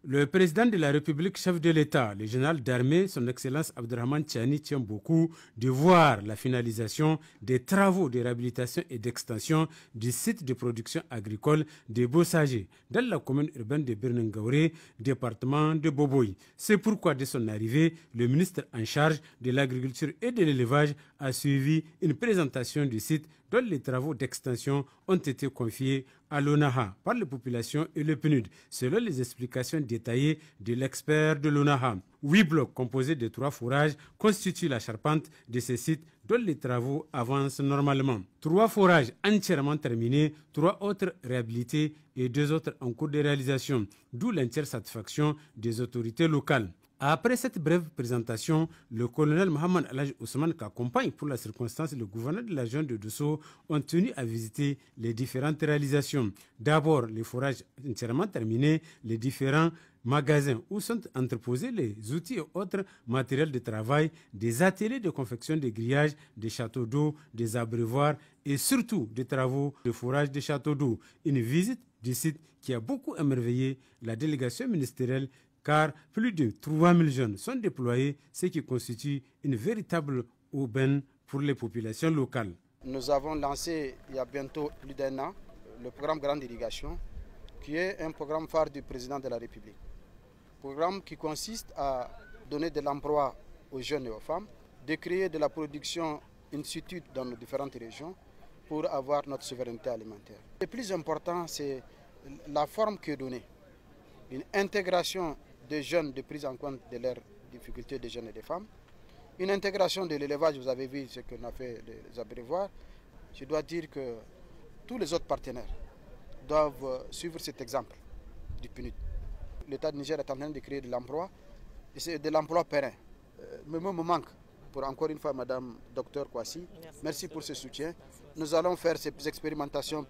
Le président de la République, chef de l'État, le général d'armée, son Excellence Abdurrahmane Tiani, tient beaucoup de voir la finalisation des travaux de réhabilitation et d'extension du site de production agricole de Bossagé, dans la commune urbaine de Birningauré, département de Boboï. C'est pourquoi, dès son arrivée, le ministre en charge de l'agriculture et de l'élevage a suivi une présentation du site dont les travaux d'extension ont été confiés à l'ONAHA par les populations et le PNUD, selon les explications détaillées de l'expert de l'ONAHA. 8 blocs composés de 3 forages constituent la charpente de ces sites dont les travaux avancent normalement. 3 forages entièrement terminés, 3 autres réhabilités et 2 autres en cours de réalisation, d'où l'entière satisfaction des autorités locales. Après cette brève présentation, le colonel Mohamed Alhaj Ousmane, qui accompagne pour la circonstance le gouverneur de la région de Dosso, ont tenu à visiter les différentes réalisations. D'abord, les forages entièrement terminés, les différents magasins où sont entreposés les outils et autres matériels de travail, des ateliers de confection de grillages, des châteaux d'eau, des abreuvoirs et surtout des travaux de forage des châteaux d'eau. Une visite du site qui a beaucoup émerveillé la délégation ministérielle, car plus de 3000 jeunes sont déployés, ce qui constitue une véritable aubaine pour les populations locales. Nous avons lancé il y a bientôt plus d'1 an le programme Grande Irrigation, qui est un programme phare du président de la République. Programme qui consiste à donner de l'emploi aux jeunes et aux femmes, de créer de la production in situ dans nos différentes régions pour avoir notre souveraineté alimentaire. Le plus important, c'est la forme qui est donnée, une intégration des jeunes de prise en compte de leurs difficultés des jeunes et des femmes, une intégration de l'élevage, vous avez vu ce qu'on a fait les abreuvoirs. Je dois dire que tous les autres partenaires doivent suivre cet exemple du PNUD. L'État du Niger est en train de créer de l'emploi, et c'est de l'emploi périn. Mais moi, me manque, pour encore une fois, Madame Docteur Kouassi, merci pour ce soutien. Nous allons faire ces expérimentations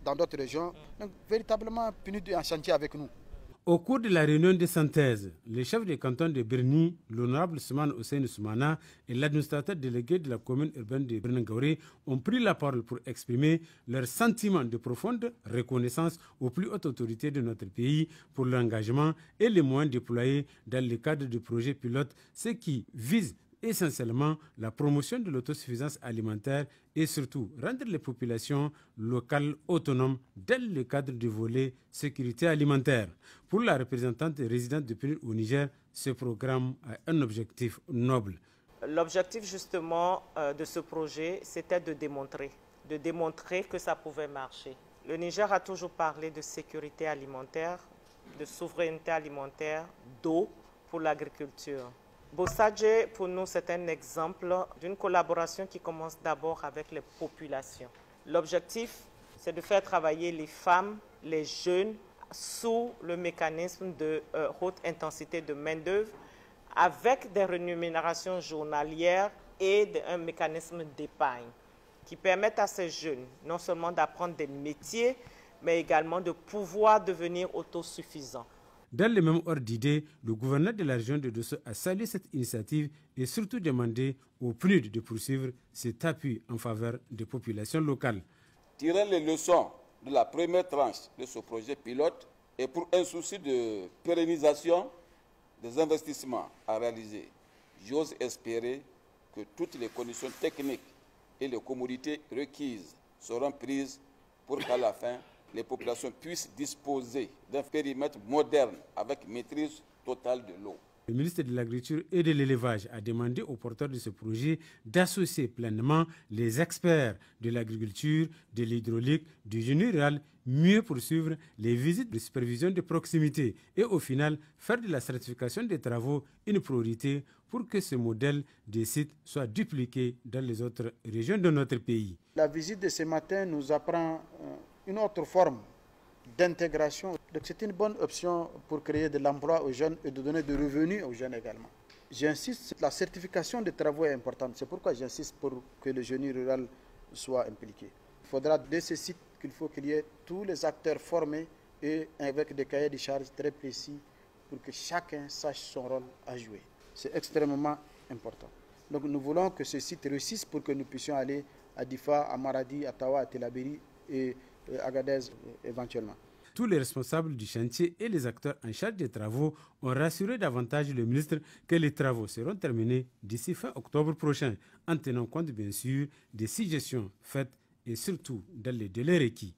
dans d'autres régions. Donc, véritablement, PNUD est en chantier avec nous. Au cours de la réunion de synthèse, le chef du canton de Birni, l'honorable Soumane Hussein Soumana et l'administrateur délégué de la commune urbaine de Birningauré ont pris la parole pour exprimer leur sentiment de profonde reconnaissance aux plus hautes autorités de notre pays pour l'engagement et les moyens déployés dans le cadre du projet pilote, ce qui vise essentiellement la promotion de l'autosuffisance alimentaire et surtout rendre les populations locales autonomes dans le cadre du volet sécurité alimentaire. Pour la représentante résidente du PNUD au Niger, ce programme a un objectif noble. L'objectif justement de ce projet, c'était de démontrer que ça pouvait marcher. Le Niger a toujours parlé de sécurité alimentaire, de souveraineté alimentaire, d'eau pour l'agriculture. Bossagé, pour nous, c'est un exemple d'une collaboration qui commence d'abord avec les populations. L'objectif, c'est de faire travailler les femmes, les jeunes, sous le mécanisme de haute intensité de main-d'œuvre, avec des rémunérations journalières et un mécanisme d'épargne qui permettent à ces jeunes non seulement d'apprendre des métiers, mais également de pouvoir devenir autosuffisants. Dans le même ordre d'idée, le gouverneur de la région de Dosso a salué cette initiative et surtout demandé au PNUD de poursuivre cet appui en faveur des populations locales. Tirer les leçons de la première tranche de ce projet pilote et pour un souci de pérennisation des investissements à réaliser, j'ose espérer que toutes les conditions techniques et les commodités requises seront prises pour qu'à la fin, les populations puissent disposer d'un périmètre moderne avec maîtrise totale de l'eau. Le ministre de l'Agriculture et de l'Élevage a demandé aux porteurs de ce projet d'associer pleinement les experts de l'agriculture, de l'hydraulique, du génie rural, mieux poursuivre les visites de supervision de proximité et au final faire de la certification des travaux une priorité pour que ce modèle de site soit dupliqué dans les autres régions de notre pays. La visite de ce matin nous apprend une autre forme d'intégration. C'est une bonne option pour créer de l'emploi aux jeunes et de donner des revenus aux jeunes également. J'insiste, la certification des travaux est importante. C'est pourquoi j'insiste pour que le génie rural soit impliqué. Il faudra de ce site qu'il y ait tous les acteurs formés et avec des cahiers de charges très précis pour que chacun sache son rôle à jouer. C'est extrêmement important. Donc nous voulons que ce site réussisse pour que nous puissions aller à Difa, à Maradi, à Tawa, à Telabéri et Agadez éventuellement. Tous les responsables du chantier et les acteurs en charge des travaux ont rassuré davantage le ministre que les travaux seront terminés d'ici fin octobre prochain, en tenant compte bien sûr des suggestions faites et surtout dans les délais requis.